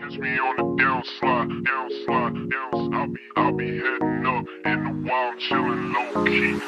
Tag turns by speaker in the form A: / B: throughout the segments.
A: Catch me on the down slide. I'll be heading up in the wild, chillin' low key.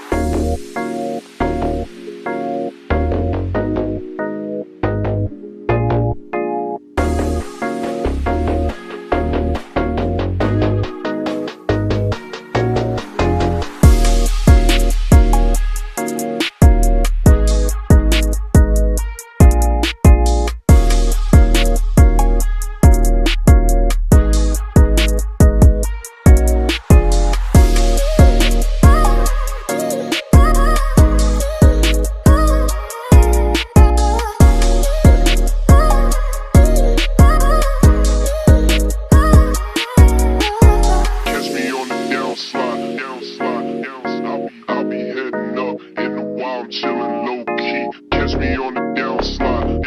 A: I'll be heading up in the wild, chillin' low key. Catch me on the down slide.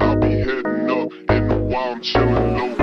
A: I'll be heading up in the wild, chillin' low key.